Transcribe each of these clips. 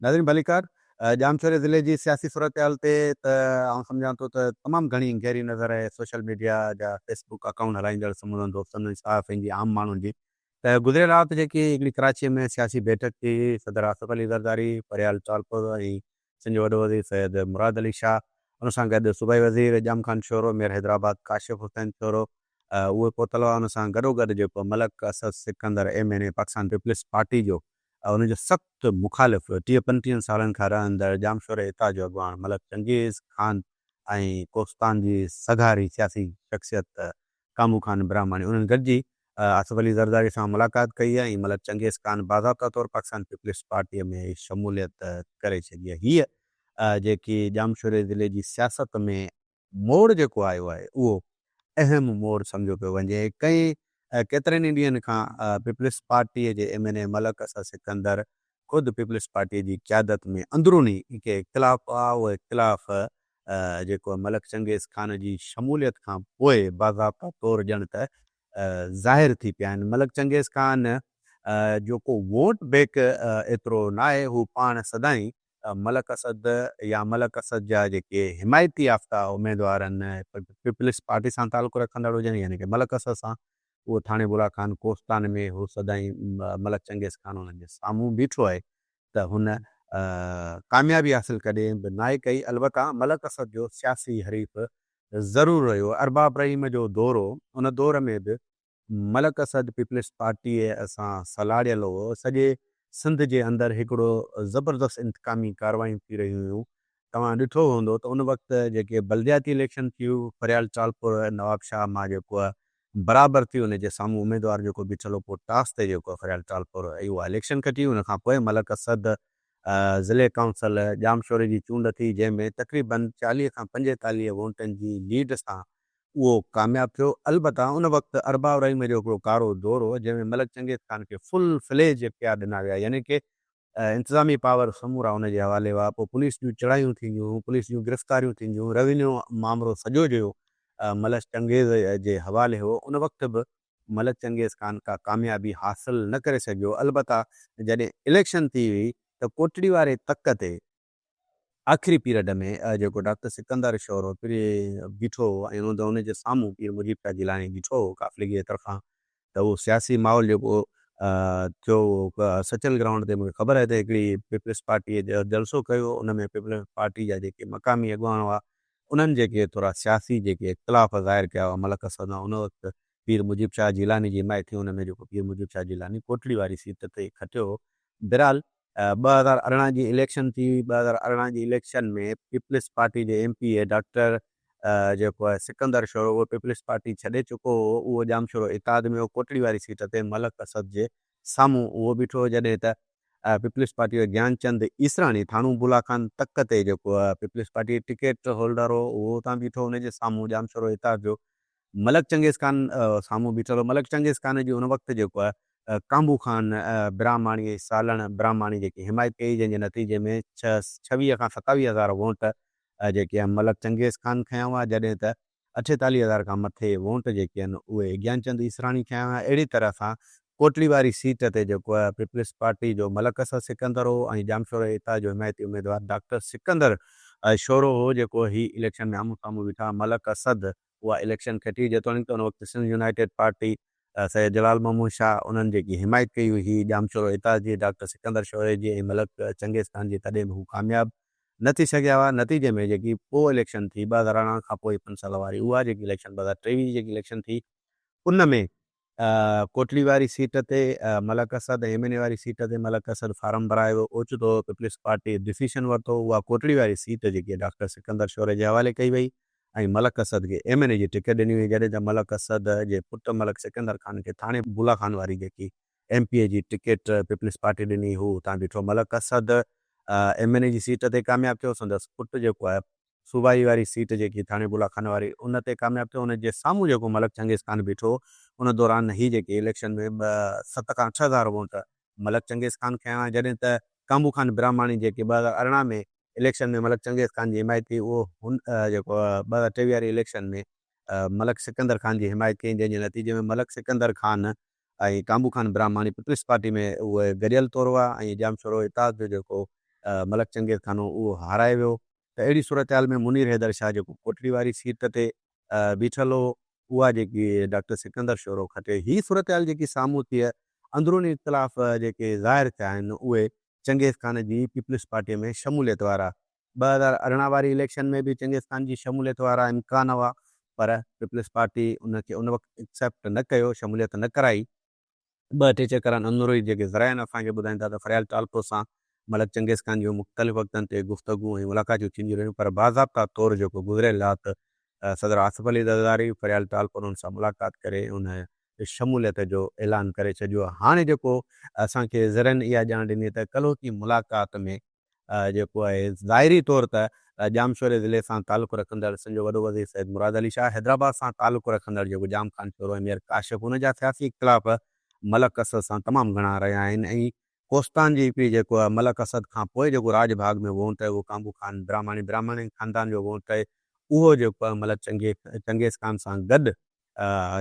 नाज़रीन भलीकार जामशोरे ज़िले जी सियासी सूरत हाल ते त आउं सम्झां थो त तमामु घणी गहरी नज़र आहे सोशल मीडिया जा फेसबुक अकाउंट हलाईंदड़ समूरनि दोस्तनि साफ़िन जी आम माण्हुनि जी। त गुज़िरियल राति जेकी हिकिड़ी कराचीअ में सियासी बैठक थी सदर आसिफ अली ज़रदारी, फरियाल चालपुर ऐं सिंध जो वॾो वज़ीर सैयद मुराद अली शाह, उन सां गॾु सूबाई वज़ीर जाम ख़ान शोरो, मेयर हैदराबाद काशिफ़ हुसैन शोरो, उहे पहुतल हुआ। उन सां गॾोगॾु जेको Malik Asad Sikandar MNA Pakistan Peoples Party जो उनजो सख़्तु मुख़ालिफ़ 30-35 सालनि खां रहंदड़ जामशोरे हितां जो अॻवान मलक चंगेज़ ख़ान ऐं कोस्तान जी सघारी सियासी शख़्सियत कामू ख़ान ब्राह्मणी उन्हनि गॾिजी आसिफ अली ज़रदारी सां मुलाक़ात कई आहे ऐं मलक चंगेज़ ख़ान बाज़ाब्ता तौरु पाकिस्तान पीपल्स पार्टीअ में शमूलियत करे छॾी आहे। हीअ जेकी जामशोरे ज़िले जी सियासत में मोड़ जेको आयो आहे उहो अहम मोड़ सम्झो पियो वञे। कई केतिरनि ई ॾींहंनि खां पीपल्स पार्टीअ जे MNA मलक असद सिकंदर ख़ुदि पीपल्स पार्टीअ जी क़यादत में अंदरूनी के इख़्तिलाफ़ आहे। उहो इख़्तिलाफ़ जेको आहे मलक चंगेज़ ख़ान जी शमूलियत खां पोइ बाज़ाब्ता तौरु ॼण त ज़ाहिर थी पिया आहिनि। मलक चंगेज़ ख़ान जेको वोट बैंक एतिरो न आहे, हू पाण सदाईं मलक असद या मलक असद जा जेके हिमायती याफ़्ता उमेदवारनि पीपल्स पार्टी सां तालुक़ु रखंदड़ हुजनि यानी कि मलक असद सां, उहो थाणे बुला ख़ान कोस्तान में हू सदाईं मलक चंगेज़ ख़ान हुननि जे साम्हूं बीठो आहे त हुन कामयाबी हासिल कॾहिं बि नाहे कई। अलबत्ता मलक असद जो सियासी हरीफ़ ज़रूरु रहियो। अरबाब रहीम जो दौर हो, उन दौर में बि मलक असद पीपल्स पार्टीअ सां सलाड़ियल हो। सॼे सिंध जे अंदरि हिकिड़ो ज़बरदस्त इंतकामी कारवायूं थी रहियूं हुयूं। तव्हां ॾिठो हूंदो त उन वक़्तु जेके बल्दियाती इलेक्शन थियूं फरियाल चालपुर नवाबशाह मां जेको आहे बराबरि थी, उनजे साम्हूं उमेदवार जेको बीठल हो पोइ टास ते जेको आहे फरियाल चालपुर उहा इलेक्शन खटी। उन खां पोइ मलक असद ज़िले काउंसिल जामशोरे जी चूंड थी, जंहिंमें तक़रीबन 40 खां 45 वोटनि जी लीड सां उहो कामयाबु थियो। अलबत्ता उन वक़्तु अरबाब रहीम जो हिकिड़ो कारो दौर हो, जंहिंमें मलक चंगेज़ ख़ान खे फुल फ्लेज इख्तियार ॾिना विया, यानी कि इंतिज़ामी पावर समूरा उनजे हवाले हुआ। पोइ पुलिस जूं चढ़ायूं थींदियूं, पुलिस जूं गिरफ़्तारियूं थींदियूं, रेवेन्यू मामिलो सॼो जो मलक चंगेज़ जे हवाले हो। उन वक़्तु बि मलक चंगेज़ ख़ान का कामयाबी हासिल न करे सघियो। अलबत्ता जॾहिं इलेक्शन थी हुई त कोटड़ी वारे तक ते आख़िरी पीरियड में जेको डॉक्टर सिकंदर शोरो बीठो हो ऐं उनजे साम्हूं पीर मुजीब शाह जिलानी बीठो हो काफ़िले जे तरफ़ां, त उहो सियासी माहौल जेको थियो सचल ग्राउंड ते मूंखे ख़बर आहे त हिकिड़ी पीपल्स पार्टीअ जो जलसो कयो। उन में पीपल्स पार्टी जा जेके मक़ामी अॻवान हुआ, उन्हनि जेके थोरा सियासी जेके इख़्तिलाफ़ ज़ाहिर कया हुआ मलक असद सां, उन वक़्तु पीर मुजीब शाह जिलानी जी हिमायत थी। उन में जेको पीर मुजीब शाह जिलानी कोटड़ी वारी सीट ते खटियो हो। बहरहाल 2018 जी इलेक्शन थी। 2018 जी इलेक्शन में पीपल्स पार्टी जे MP डॉक्टर जेको आहे सिकंदर शोरो, उहो पीपल्स पार्टी छॾे चुको हो। उहो जामशोरो इताद में हो, कोटड़ी वारी सीट ते मलक असद जे साम्हूं उहो बीठो हो। जॾहिं त पीपल्स पार्टी जो ज्ञानचंद ईसराणी थाणू बुला ख़ान तक ते जेको आहे पीपल्स पार्टी टिकट होल्डर हो, उहो उतां बीठो। हुनजे साम्हूं जामशोरो इताद जो मलक चंगेज़ ख़ान साम्हूं बीठल हो। मलक चंगेज़ ख़ान जी उन वक़्तु जेको आहे कांबू ख़ान ब्राह्मणी सालण ब्राह्मणी जेकी हिमायत कई, जंहिंजे नतीजे में 26 खां 27 हज़ार वोट जेके आहे मलक चंगेज़ ख़ान खया हुआ, जॾहिं त 48 हज़ार खां मथे वोट जेके आहिनि उहे ज्ञानचंद ईसराणी खया हुआ। अहिड़ी तरह सां कोटड़ी वारी सीट ते जेको आहे पीपल्स पार्टी जो मलक असद सिकंदर हो ऐं जामशोरे हितां जो हिमायती उमेदवार डॉक्टर सिकंदर शोरो हो, जेको ही इलेक्शन में आम्हूं साम्हूं बीठा। मलक असद उहा इलेक्शन खटी, जेतोणीकि त उन वक़्तु सिंध यूनाइटेड पार्टी सैयद जलाल महमूद शाह उन्हनि जेकी हिमायत कई हुई जामशोरो हितां जी डॉक्टर सिकंदर शोरे जी ऐं मलक चंगेज़ ख़ान जी, तॾहिं बि हू कामयाबु न थी सघिया हुआ। नतीजे में जेकी पोइ इलेक्शन थी 2018 खां पोइ 5 साल वारी, उहा जेकी इलेक्शन 2023 जी जेकी इलेक्शन थी, उन में कोटड़ी वारी सीट ते मलक असद ऐं MNA वारी सीट ते मलक असद फार्म भरायो। ओचितो पीपल्स पार्टी डिसीशन वरितो, उहा कोटड़ी वारी सीट जेकी आहे डॉक्टर सिकंदर शोरे जे हवाले कई वई ऐं मलक असद खे MNA जी टिकट ॾिनी हुई। जॾहिं त मलक असद जे पुटु मलक सिकंदर ख़ान खे थाणे बुला ख़ान वारी जेकी MP जी टिकट पीपल्स पार्टी ॾिनी, हू हुतां बीठो। मलक असद MNA जी सीट ते कामयाबु थियो। संदसि पुटु जेको आहे सूबाई वारी सीट जेकी थाणे बुला ख़ान वारी, उन ते कामयाबु थियो। उनजे साम्हूं जेको मलक चंगेज़ ख़ान बीठो, उन दौरान ही जेके इलेक्शन में 7 खां 8 हज़ार वोट मलक चंगेज़ ख़ान खया हुआ। जॾहिं त कांबू ख़ान ब्राह्मणी जेके 2018 में इलेक्शन में मलक चंगेज़ ख़ान जी हिमायत थी, उहो हुन जेको 2023 वारी इलेक्शन में मलक सिकंदर ख़ान जी हिमायत कई, जंहिंजे नतीजे में मलक सिकंदर ख़ान ऐं कांबू ख़ान ब्राह्मणी पीपल्स पार्टी में उहे गरियल तौरु हुआ ऐं जामशोरो इताद जो जेको मलक चंगेज़ ख़ान उहो हाराए वियो। त अहिड़ी सूरत हाल में मुनीर हैदर शाह जेको कोटड़ी वारी सीट ते बीठल हो, उहा जेकी डॉक्टर सिकंदर शोरो खटे। हीअ सूरत हाल जेकी साम्हूं थी आहे, अंदरूनी इख़्तिलाफ़ जेके ज़ाहिर थिया आहिनि, उहे चंगेज़ ख़ान जी पीपल्स पार्टीअ में शमूलियत वारा। 2018 वारी इलेक्शन में बि चंगेज़ ख़ान जी शमूलियत वारा इम्कान हुआ, पर पीपल्स पार्टी उनखे उन वक़्तु एक्सेप्ट न कयो, शमूलियत न कराई। 2-3 चकर अंदरूनी जेके ज़राइनि असांखे ॿुधाईंदा त फ़रियाल टालको सां मलक चंगेज़ ख़ान जूं मुख़्तलिफ़ वक़्तनि ते गुफ़्तगू ऐं मुलाक़ातूं थींदियूं रहियूं, पर बाज़ाब्ता तौरु जेको गुज़िरियल राति सदर आसिफ़ अली ज़रदारी फ़रियाल टालको उन्हनि सां मुलाक़ात करे उन शमूलियत जो ऐलान करे छॾियो। हाणे जेको असांखे ज़रनि इहा ॼाण ॾिनी त कल्होकी मुलाक़ात में जेको आहे ज़ाहिरी तौरु त जामशोरे ज़िले सां तालुक़ु रखंदड़ सिंध जो वॾो वज़ीर सैयद मुराद अली शाह, हैदराबाद सां तालुक़ु रखंदड़ जेको जाम ख़ान शोरो मीर काशिफ़, उन जा सियासी इख़्तिलाफ़ मलक असद सां तमामु घणा रहिया आहिनि। ऐं कोस्तान जी हिकिड़ी जेको आहे मलक असद खां पोइ जेको राजभाग में वोट आहे, उहो काबू ख़ान ब्राह्मणी ख़ानदान जो वोट आहे। उहो जेको आहे मलक चंगेज़ ख़ान सां गॾु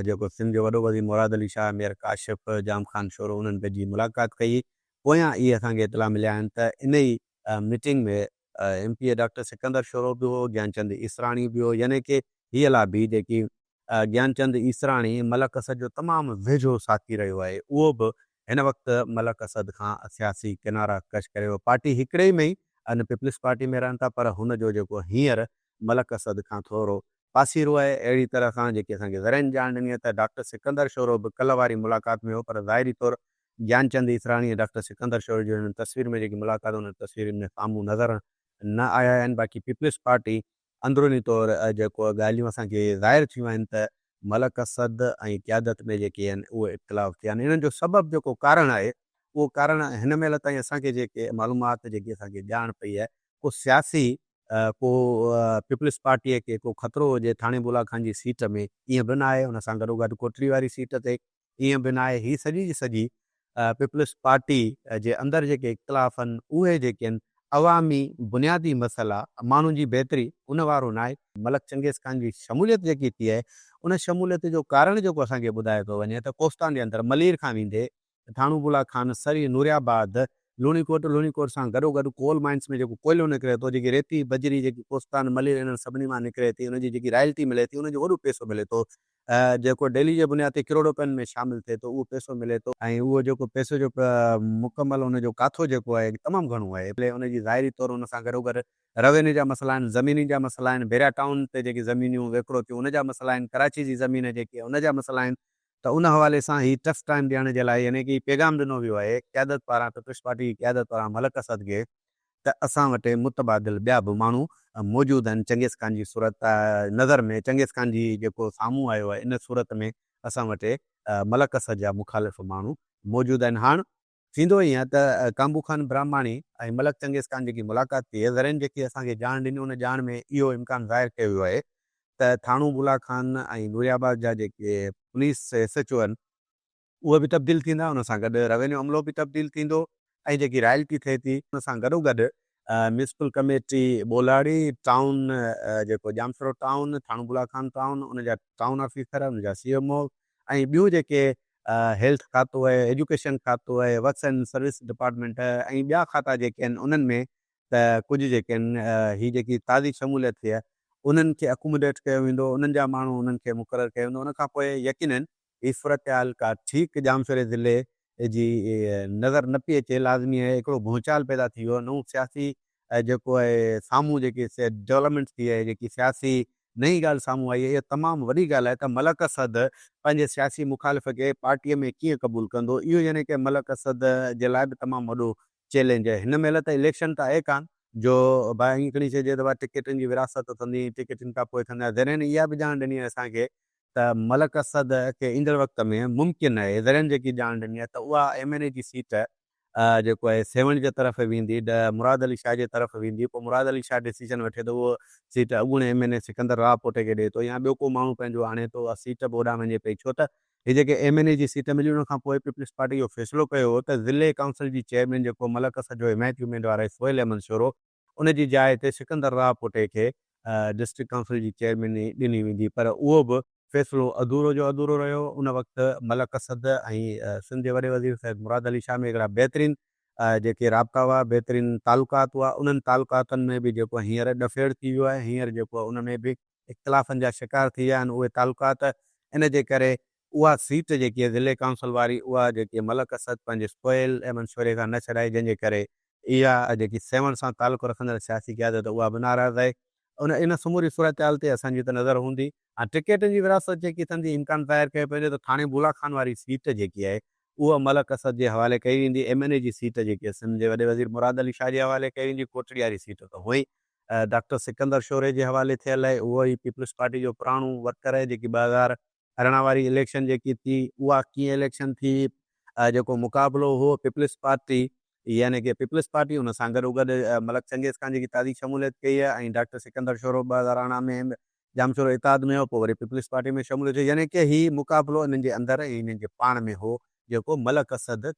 जेको सिंध जो वॾो वज़ीर मुराद अली शाह, मीर काशिफ़, जाम ख़ान शोरो, उन्हनि पंहिंजी मुलाक़ात कई। पोयां इहे असांखे इतला मिलिया आहिनि त इन ई मीटिंग में MP डॉक्टर सिकंदर शोरो बि हो, ज्ञानचंद ईसराणी बि हो, यानी कि हीअ ला बि जेकी ज्ञानचंद ईसराणी मलक असद जो तमामु वेझो साथी रहियो आहे, उहो बि हिन वक़्तु मलक असद खां सियासी किनारा कश करे वियो। पार्टी हिकिड़े में ई अन पीपल्स पार्टी में रहनि था, पर हुनजो जेको हींअर मलक असद खां थोरो पासीरो आहे। अहिड़ी तरह सां जेकी असांखे ज़रनि ॼाण ॾिनी आहे त डॉक्टर सिकंदर शोरो बि कल्ह वारी मुलाक़ात में हो, पर ज़ाहिरी तौरु ज्ञानचंद ईसराणी ऐं डॉक्टर सिकंदर शोरो जो हिन तस्वीर में जेकी मुलाक़ात उन तस्वीरुनि में साम्हूं नज़र न आया आहिनि। बाक़ी पीपल्स पार्टी अंदरूनी तौरु जेको ॻाल्हियूं असांखे ज़ाहिर थियूं आहिनि त मलक असद ऐं क़यादत में जेके आहिनि उहे इख़्तिलाफ़ थिया आहिनि। इन्हनि जो सबबु जेको कारण आहे, उहो कारण हिन महिल ताईं असांखे जेके मालूमात जेकी असांखे ॼाण पई आहे, को सियासी को पीपल्स पार्टीअ खे को ख़तरो हुजे थाणे बुला खान जी सीट में, ईअं बि न आहे। हुन सां गॾोगॾु कोटड़ी वारी सीट ते ईअं बि न आहे। हीअ सॼी जी सॼी पीपल्स पार्टी जे अंदरि जेके इख़्तिलाफ़ आहिनि, उहे जेके आहिनि अवामी बुनियादी मसइला माण्हुनि जी बहितरी उन वारो न आहे। मलक चंगेज़ ख़ान जी शमूलियत जेकी थी आहे, उन शमूलियत जो कारण जेको असांखे ॿुधाए थो वञे त कोस्तान जे अंदरि मलीर खां वेंदे थाणू बुला खान, सरी, नूरियाबाद, लूणीकोट सां गॾोगॾु कोल माइंस में जेको कोयलो निकिरे थो, जेकी रेती बजरी जेकी कोस्तान मलीर इन्हनि सभिनी मां निकिरे थी, उनजी जेकी रॉयल्टी मिले थी, उनजो वॾो पैसो मिले थो, जेको डेली जे बुनियाद ते करोड़ रुपयनि में शामिलु थिए थो, उहो पैसो मिले थो। ऐं उहो जेको पैसो जो मुकमल उनजो काथो जेको आहे तमामु घणो आहे। भले उनजी ज़ाहिरी तौरु उन सां गॾोगॾु रेवेन्यू जा मसइला आहिनि, ज़मीनी जा मसइला आहिनि, बेरिया टाउन ते जेकी ज़मीनियूं विकिरो थियूं उन जा मसइला आहिनि, कराची जी ज़मीन जेकी आहे उन जा मसइला आहिनि। त उन हवाले सां ही टफ टाइम ॾियण जे लाइ, यानी कि पैगाम ॾिनो वियो आहे क़यादत पारां, पीपल्स पार्टी जी क़यादत पारां मलक असद खे, त असां वटि मुतबादिल ॿिया बि माण्हू मौजूदु आहिनि। चंगेज़ ख़ान जी सूरत नज़र में, चंगेज़ ख़ान जी जेको साम्हूं आयो आहे, इन सूरत में असां वटि मलक असद जा मुखालिफ़ माण्हू मौजूदु आहिनि। हाणे थींदो ईअं त काबू ख़ान ब्राह्मणी ऐं मलक चंगेज़ ख़ान जेकी मुलाक़ात थी आहे, ज़रनि जेकी असांखे ॼाण ॾिनी, उन ॼाण में इहो इम्कान ज़ाहिर कयो वियो आहे त थाणू बुला खान ऐं नूरियाबाद जा जेके पुलिस SHO आहिनि, उहे बि तब्दील थींदा, हुन सां गॾु रेवेन्यू अमलो बि तब्दील थींदो, ऐं जेकी रॉयल्टी थिए थी हुन सां गॾोगॾु म्यूनिसिपल कमेटी बोलाड़ी टाउन, जेको जामशोरो टाउन, थाणू बुला खान टाउन, उनजा टाउन ऑफिसर, उनजा CMO, ऐं ॿियूं जेके हेल्थ खातो आहे, एजुकेशन खातो आहे, वर्क्स एंड सर्विस डिपार्टमेंट ऐं ॿिया खाता जेके आहिनि, उन्हनि में त कुझु जेके आहिनि हीअ जेकी ताज़ी शमूलियत थी आहे, उन्हनि खे अकोमोडेट कयो वेंदो, उन्हनि जा माण्हू उन्हनि खे मुक़ररु कयो वेंदो। उनखां पोइ यकीनन ही सूरत हाल का ठीकु जामशोरे ज़िले जी नज़र न पई अचे, लाज़मी आहे हिकिड़ो भूचाल पैदा थी वियो, नओं सियासी जेको आहे साम्हूं जेकी डेवलपमेंट थी आहे, जेकी सियासी नई ॻाल्हि साम्हूं आई आहे, इहा तमामु वॾी ॻाल्हि आहे त मलक असद पंहिंजे सियासी मुखालिफ़ खे पार्टीअ में कीअं क़बूलु कंदो, इहो यानी कि मलक असद जे लाइ बि तमामु वॾो चैलेंज आहे। हिन महिल त इलेक्शन त आहे कान जो भाई हिकिड़ी शइ दफ़ा टिकटनि जी विरासत थींदी, टिकटनि खां पोइ थींदा। ज़रनि इहा बि ॼाण ॾिनी आहे असांखे त मलक असद खे ईंदड़ वक़्त में मुमकिन आहे, ज़रनि जेकी ॼाण ॾिनी आहे त उहा MNA जी सीट जेको आहे 7 जे तरफ़ वेंदी, मुराद अली शाह जे तरफ़ वेंदी। पोइ मुराद अली शाह डिसीजन वठे त उहो सीट अॻूणे MNA सिकंदर रावपोटे खे ॾिए थो, या ॿियो को माण्हू पंहिंजो आणे थो, सीट बि ओॾां वञे पई। छो त हीअ जेके MNA जी सीट मिली, उनखां पोइ पीपल्स पार्टी जो फ़ैसिलो कयो हो त ज़िले काउंसिल जी चेयरमैन जेको मलक असद जो हिमायती उमेदवार आहे सोहेल अहमद शोरो, उनजी जाइ ते सिकंदर रावपोटे खे डिस्ट्रिक्ट काउंसिल जी चेयरमैनी ॾिनी वेंदी, पर उहो बि फ़ैसिलो अधूरो जो अधूरो रहियो। उन वक़्तु मलक असद ऐं सिंध जे वॾे वज़ीर सैयद मुराद अली शाह में हिकिड़ा बहितरीनु जेके राब्ता हुआ बहितरीनु तालुकात हुआ उन्हनि तालुकातनि में बि जेको हींअर ॾफेड़ थी वियो आहे। हींअर जेको उन में बि इख़्तिलाफ़नि जा शिकार थी विया आहिनि उहे तालुकात। इन जे करे उहा सीट जेकी आहे ज़िले काउंसिल वारी उहा जेकी मलक असद पंहिंजे सुहेल ऐं मंसूरे खां न छॾाई, जंहिंजे करे इहा जेकी सेवण सां तालुक़ु रखंदड़ सियासी क़यादत उहा बि नाराज़ आहे। इन समूरी सूरत हाल ते असांजी त नज़र हूंदी। ऐं टिकेटनि जी विरासत जेकी थींदी इम्कान ज़ाहिर कयो पंहिंजो त थाणे बुला खान वारी सीट जेकी आहे उहा मलक असद जे हवाले कई वेंदी। MNA जी सीट जेकी आहे सिंध जे वॾे वज़ीर मुराद अली शाह जे हवाले कई वेंदी। कोटड़ी वारी सीट त हुई डॉक्टर सिकंदर शोरे जे हवाले थियल आहे। उहो ई पीपल्स पार्टी जो पुराणो वर्कर आहे। जेकी 2018 वारी इलेक्शन जेकी थी उहा कीअं इलेक्शन थी, जेको मुक़ाबिलो हो पीपल्स पार्टी यानी कि पीपल्स पार्टी उन सां गॾोगॾु मलक चंगेज़ खान जेकी ताज़ी शमूलियत कई आहे ऐं डॉक्टर सिकंदर शोरो 2018 में जामशोरो इताद में हो, पोइ वरी पीपल्स पार्टी में शमूलियत हुई। यानी कि हीउ मुक़ाबिलो इन्हनि जे अंदरि ऐं इन्हनि जे पाण में हो जेको मलक असद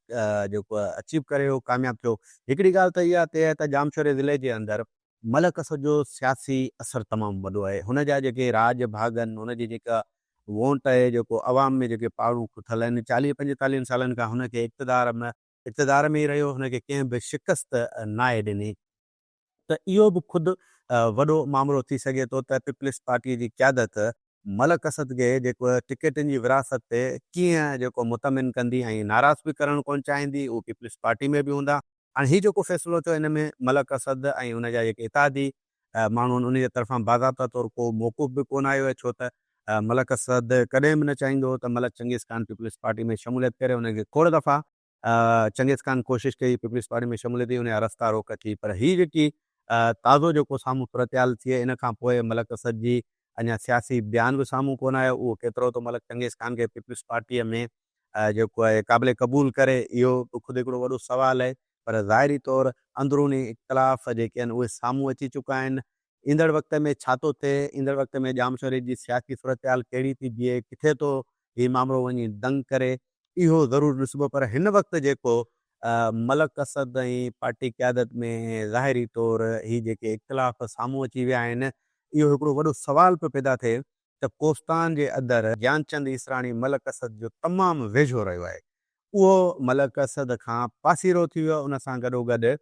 जेको अचीव करे हो, कामयाबु थियो। हिकिड़ी ॻाल्हि त इहा ते आहे त जामशोरे ज़िले जे अंदरि मलक असद जो सियासी असरु तमामु वॾो आहे। हुन जा जेके राज भाग आहिनि, हुनजी जेका वोट आहे, जेको अवाम में जेके पाड़ू खुथल आहिनि, 40-45 सालनि खां हुनखे इक़्तिदार में ई रहियो, हुनखे कंहिं बि शिकस्त न आहे ॾिनी। त इहो बि ख़ुदि वॾो मामिलो थी सघे थो त पीपल्स पार्टीअ जी क़यादत मलक असद खे जेको टिकेटनि जी विरासत ते कीअं जेको मुतमिन कंदी ऐं नाराज़ बि करणु कोन चाहींदी, उहो पीपल्स पार्टी में बि हूंदा। हाणे हीउ जेको फ़ैसिलो थियो हिन में मलक असद ऐं हुनजा जेके इतादी माण्हू आहिनि उन जे तरफ़ां बाज़ाब्ता तौरु को मौक़ुफ़ बि कोन आयो आहे, छो त मलक असद कॾहिं बि न चाहींदो हो त मलक चंगेज़ खान पीपल्स पार्टी में शमूलियत करे। हुनखे खोड़ दफ़ा चंगेज़ खान कोशिशि कई पीपल्स पार्टी में शमूलियत जी, उनजा रस्ता रोक थी। पर हीअ जेकी ताज़ो जेको साम्हूं सूरतहाल थी आहे इन खां पोइ मलक असद जी अञा सियासी बयान बि साम्हूं कोन आयो। उहो केतिरो तो मलक चंगेज़ खान खे पीपल्स पार्टीअ में जेको आहे क़ाबिले क़बूल करे, इहो ख़ुदि हिकिड़ो वॾो सुवालु आहे। पर ज़ाहिरी तौरु अंदरूनी इख़्तिलाफ़ जेके आहिनि उहे साम्हूं अची चुका आहिनि। ईंदड़ वक़्त में छा थो थिए, ईंदड़ वक़्त में जामशोरे जी सियासी सूरतहाल कहिड़ी थी बीहे, किथे थो हीउ मामिलो वञी दंग करे, इहो ज़रूरु ॾिसिबो। पर हिन वक़्तु जेको मलक असद ऐं पार्टी क़यादत में ज़ाहिरी तौरु हीअ जेके इख़्तिलाफ़ साम्हूं अची विया आहिनि, इहो हिकिड़ो वॾो सुवाल पियो पैदा थिए त कोस्तान जे अंदरि ज्ञानचंद इसराणी मलक असद जो तमामु वेझो रहियो आहे। उहो मलक असद खां पासीरो थी वियो। उन सां गॾोगॾु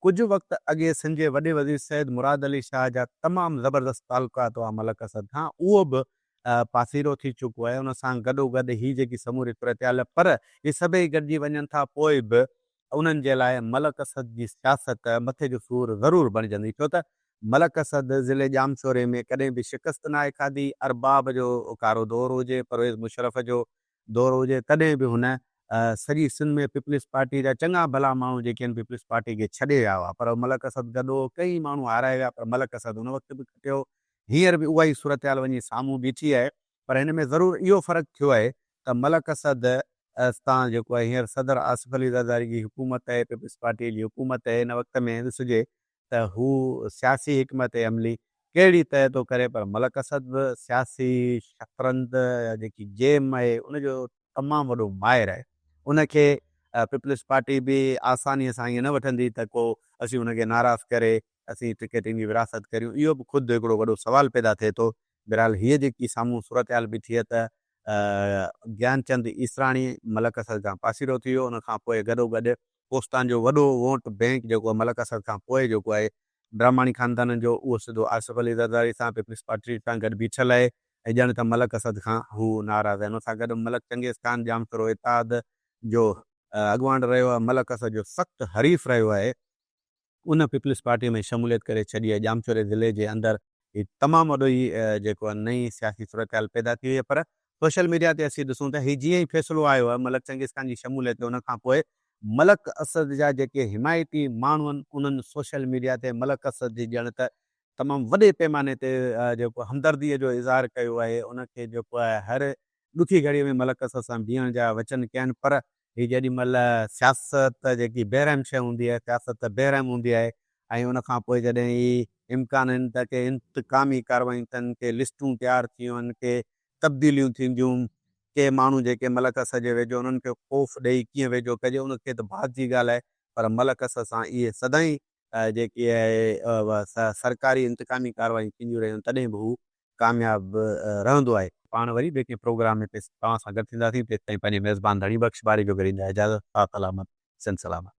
कुझु वक़्तु अॻे सिंध जे वॾे वज़ीर सैयद मुराद अली शाह जा तमामु ज़बरदस्त तालुकात हुआ मलक असद खां, उहो बि पासीरो थी चुको आहे। उन सां गॾोगॾु हीअ जेकी समूरी सूरतहाल, पर इहे सभई गॾिजी वञनि था पोइ बि उन्हनि जे लाइ मलक असद जी सियासत मथे जो सूर ज़रूरु बणिजंदी, छो त मलक असद ज़िले जामशोरे में कॾहिं बि शिकस्त न आहे खाधी। अरबाब जो कारो दौरु हुजे, परवेज़ मुशरफ जो दौरु हुजे, तॾहिं बि हुन सॼी सिंध में पीपल्स पार्टी जा चङा भला माण्हू जेके आहिनि पीपल्स पार्टी खे छॾे विया हुआ, पर मलक असद गॾो कई माण्हू हाराए विया, पर मलक असद हुन वक़्तु बि खटियो। हींअर बि उहा ई सूरतहाल वञी साम्हूं बीठी आहे। पर हिन में ज़रूरु इहो फ़र्क़ु थियो आहे त मलक असद तां जेको आहे हींअर सदर आसिफ अली ज़रदारी जी हुकूमत आहे, पीपल्स पार्टीअ जी हुकूमत आहे। इन वक़्त में ॾिसिजे त हू सियासी हिकमत अमली कहिड़ी तइ थो करे, पर मलक असद बि सियासी शतरंज जेकी गेम आहे उनजो तमामु वॾो माहिर आहे। उनखे पीपल्स पार्टी बि आसानीअ सां ईअं न वठंदी त को असीं उनखे नाराज़ करे असीं टिकेटनि जी विरासत करियूं। इहो बि ख़ुदि हिकिड़ो वॾो सुवालु पैदा थिए थो। बहरहाल हीअ जेकी साम्हूं सूरतहाल बीठी आहे त ज्ञानचंद इसराणी मलक असद खां पासीरो थी वियो। उनखां पोइ गॾोगॾु कोस्तान जो वॾो वोट बैंक जेको मलक असद खां पोइ जेको आहे ब्राह्मणी ख़ानदाननि जो, उहो सिधो आसिफ अली ज़रदारी सां पीपल्स पार्टी सां गॾु बीठल आहे ऐं ॼण त मलक असद खां हू नाराज़ आहे। उन सां गॾु मलक चंगेज़ खान जामशोरो इताद जो अॻुवान रहियो आहे, मलक असद जो सख़्तु हरीफ़ रहियो आहे, उन पीपल्स पार्टीअ में शमूलियत करे छॾी आहे। जामशोरे ज़िले जे अंदरि हीउ तमामु वॾो ई जेको आहे नई सियासी सूरतहाल पैदा थी वई आहे। पर सोशल मीडिया ते असीं ॾिसूं त हीउ जीअं ई फ़ैसिलो आयो आहे मलक चंगेज़ खान जी शमूलियत, उनखां पोइ मलक असद जा जेके हिमायती माण्हू आहिनि उन्हनि सोशल मीडिया ते मलक असद जी ॼण त तमामु वॾे पैमाने ते जेको हमदर्दीअ जो इज़हार कयो आहे। उनखे जेको आहे हर ॾुखी घड़ीअ में मलक असद सां बीहण जा वचन कया आहिनि। पर हीअ जेॾी महिल सियासत जेकी बेरहम शइ हूंदी आहे, सियासत बेरहम हूंदी आहे ऐं उनखां पोइ जॾहिं ई इम्कान आहिनि त के इंतकामी कार्रवाई थियनि, के लिस्टूं तयारु थियूं आहिनि, के तब्दीलियूं थींदियूं, के माण्हू जेके मलक असद जे वेझो उन्हनि खे ख़ौफ़ ॾेई कीअं वेझो कजे, उनखे त बात जी ॻाल्हि आहे। पर मलक असद सां इहे सदाईं जेकी आहे सरकारी इंतकामी कार्रवाई थींदियूं रहियूं, तॾहिं बि हू कामयाबु रहंदो आहे। पाण वरी ॿिए कंहिं प्रोग्राम में तव्हां सां गॾु थींदासीं। तेसिताईं पंहिंजे मेज़बान धणी बख़्श बारी जो घुरींदा इजाज़त। सलामत सिंध सलामत।